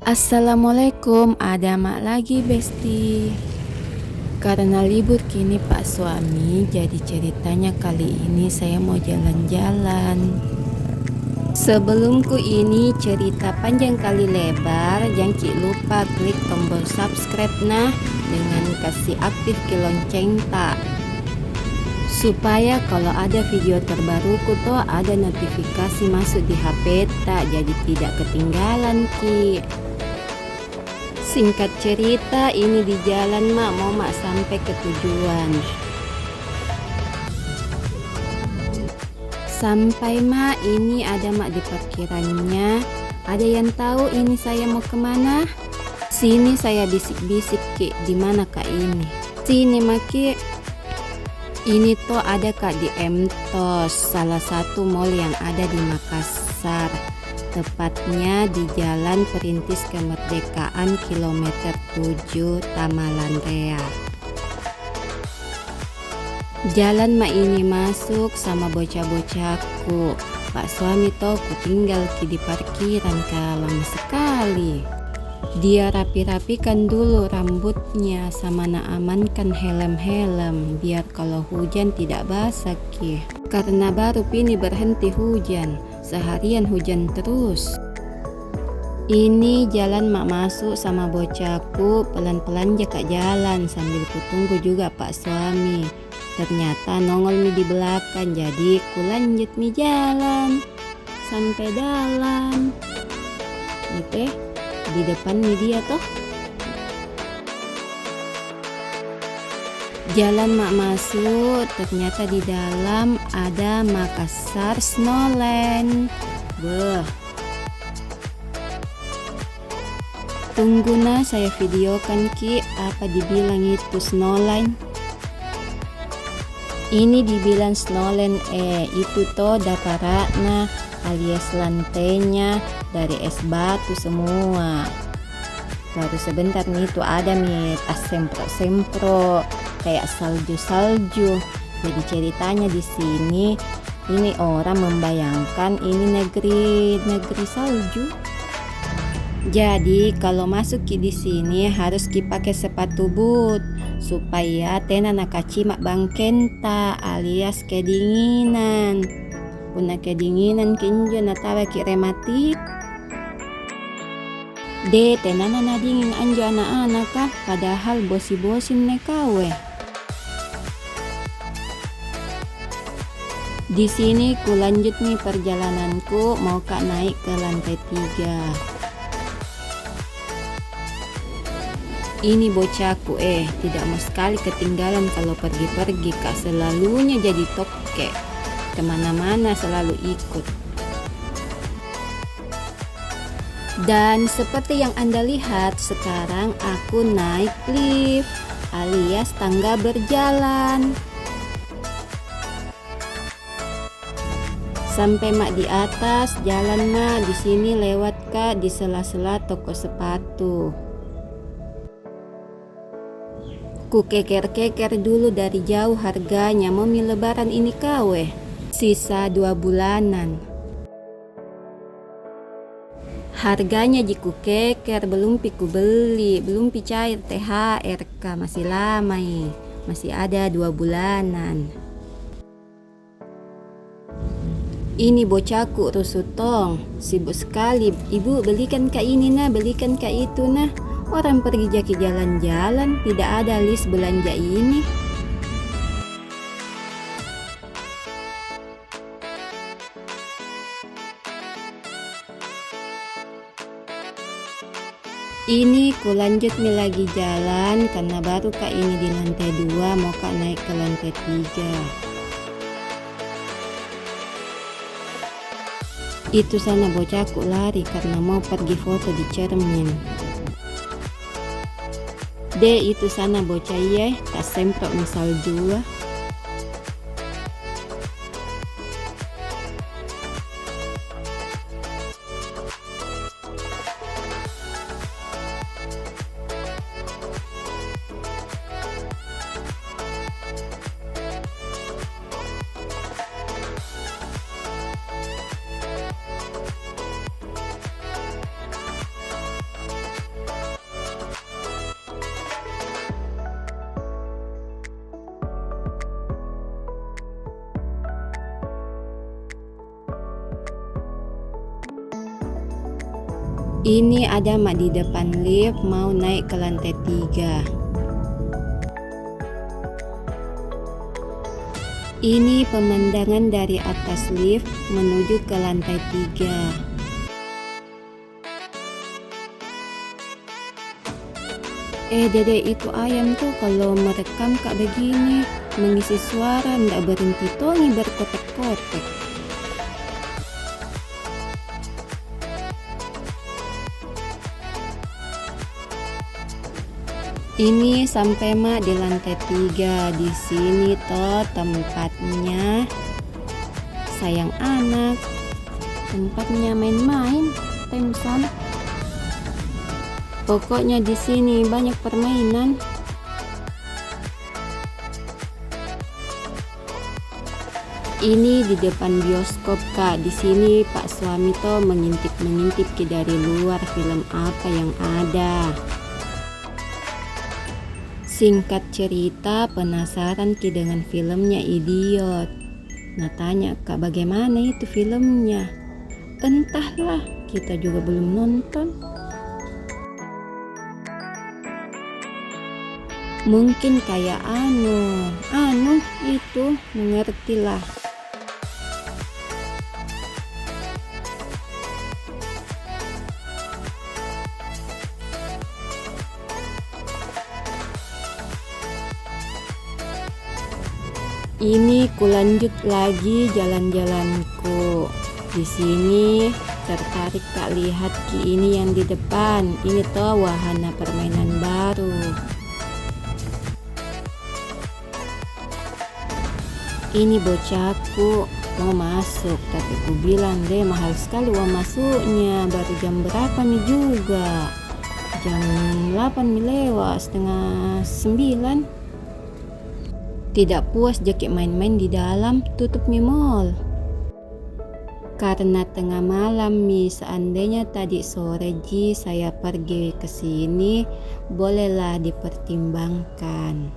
Assalamualaikum, ada mak lagi Besti. Karena libur kini Pak suami, jadi ceritanya kali ini saya mau jalan-jalan. Sebelumku ini cerita panjang kali lebar, jangan lupa klik tombol subscribe nah dengan kasih aktif ke lonceng tak, supaya kalau ada video terbaruku tuh ada notifikasi masuk di HP tak, jadi tidak ketinggalan ki. Singkat cerita, ini di jalan mak mau sampai ke tujuan. Sampai mak, ini ada mak di parkirannya. Ada yang tahu ini saya mau kemana? Sini saya bisik-bisik ki, di mana kak ini? Sini maki. Ini tuh ada kak di MTOS, salah satu mall yang ada di Makassar. Tepatnya di Jalan Perintis Kemerdekaan kilometer 7 Tamalan Rea. Jalan mak ini masuk sama bocah-bocahku. Pak suami ku tinggal di parkiran lama sekali. Dia rapi-rapikan dulu rambutnya sama amankan helm-helm biar kalau hujan tidak basah ki. Karena baru ini berhenti hujan. Seharian hujan terus. Ini jalan mak masuk sama bocahku, pelan-pelan jaka jalan sambil kutunggu juga pak suami. Ternyata nongol mi di belakang, jadi ku lanjut mi jalan sampai dalam. Nih di depan mi dia toh. Jalan mak masuk, ternyata di dalam ada Makassar Snowland. Beuh. Tunggu nah saya videokan ki, apa dibilang itu Snowland. Ini dibilang Snowland itu toh datarannya alias lantainya dari es batu semua. Baru sebentar nih itu ada nih tas sempro-sempro kayak salju-salju. Jadi ceritanya di sini ini orang membayangkan ini negeri salju. Jadi kalau masuk di sini harus pakai sepatu boot supaya tenan kacimak bangkenta alias kedinginan. Puna kedinginan kinjo natawa ki rematik. Tenanan dingin anjo anak-anak kah, padahal bosi-bosin nekawe. Di sini ku lanjut nih perjalananku mau kak naik ke lantai 3. Ini bocahku tidak mau sekali ketinggalan kalau pergi-pergi kak, selalunya jadi toke. Kemana-mana selalu ikut. Dan seperti yang Anda lihat sekarang aku naik lift alias tangga berjalan. Sampai mak di atas jalan mak, di sini lewat kak di sela-sela toko sepatu. Ku keker-keker dulu dari jauh harganya, mau mi lebaran ini kawe. Sisa 2 bulanan. Harganya jiku keker, belum piku beli, belum cair THR kak, masih lama masih ada 2 bulanan. Ini bocahku rusutong, sibuk sekali. Ibu belikan kak ini nah, belikan kak itu nah. Orang pergi jaki jalan-jalan, tidak ada list belanja ini. Ini ku lanjut nih lagi jalan karena baru kak ini di lantai 2 mau kak naik ke lantai 3. Itu sana bocahku lari karena mau pergi foto di cermin. Itu sana bocah tak semprot misal juga. Ini ada mak di depan lift mau naik ke lantai 3. Ini pemandangan dari atas lift menuju ke lantai 3. Dedek, itu ayam tuh kalau merekam kak begini mengisi suara ndak berhenti tongi berkotek-kotek. Ini sampai mak di lantai 3. Di sini toh tempatnya sayang anak, tempatnya main-main, Temson. Pokoknya di sini banyak permainan. Ini di depan bioskop kak. Di sini Pak suami toh mengintip-mengintip dari luar film apa yang ada. Singkat cerita, penasaran ki dengan filmnya Idiot. Nah tanya kak, bagaimana itu filmnya? Entahlah, kita juga belum nonton. Mungkin kayak anu itu, mengertilah. Ini kulanjut lagi jalan-jalanku. Di sini tertarik kak lihat ki ini yang di depan. Ini toh wahana permainan baru. Ini bocahku mau masuk, tapi ku bilang deh mahal sekali uang masuknya. Baru jam berapa nih juga? Jam 8 lewat, setengah 9. Tidak puas jakek main-main di dalam, tutup mi mall. Karena tengah malam mi, seandainya tadi sore ji saya pergi ke sini, bolehlah dipertimbangkan.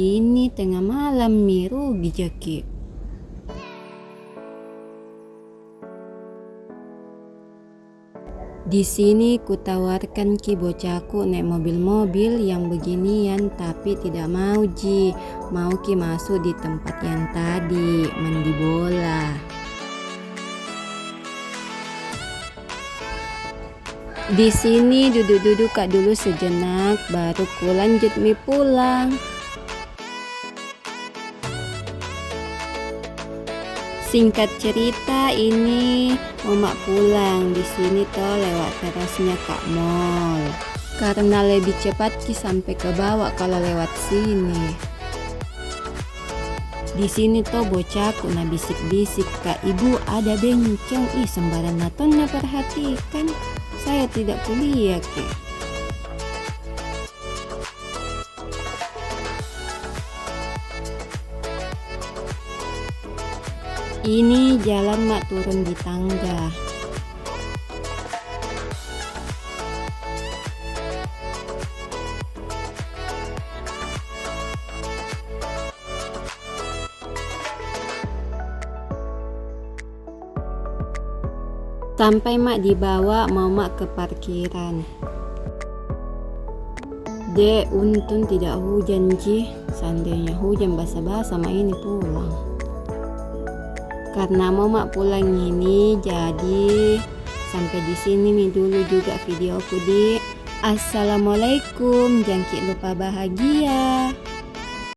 Ini tengah malam mi, rugi jakek. Di sini kutawarkan ki bocahku naik mobil-mobil yang beginian, tapi tidak mau ji. Mau ki masuk di tempat yang tadi, mandi bola. Di sini duduk-duduk kak dulu sejenak, baru ku lanjut mi pulang. Singkat cerita, ini Mama pulang. Di sini toh lewat terasnya Kak Mall. Karena lebih cepat ki sampai ke bawah kalau lewat sini. Di sini toh bocahku na bisik-bisik, Kak Ibu ada bencong. Ih sembarang naton na perhatikan. Saya tidak kuliah ke. Ini jalan mak turun di tangga. Sampai mak dibawa mau mak ke parkiran. Dek, untung tidak hujan ji. Seandainya hujan basah-basah mak ini pulang. Karena mau mak pulang ini, jadi sampai di sini nih dulu juga videoku di. Assalamualaikum, jangan lupa bahagia.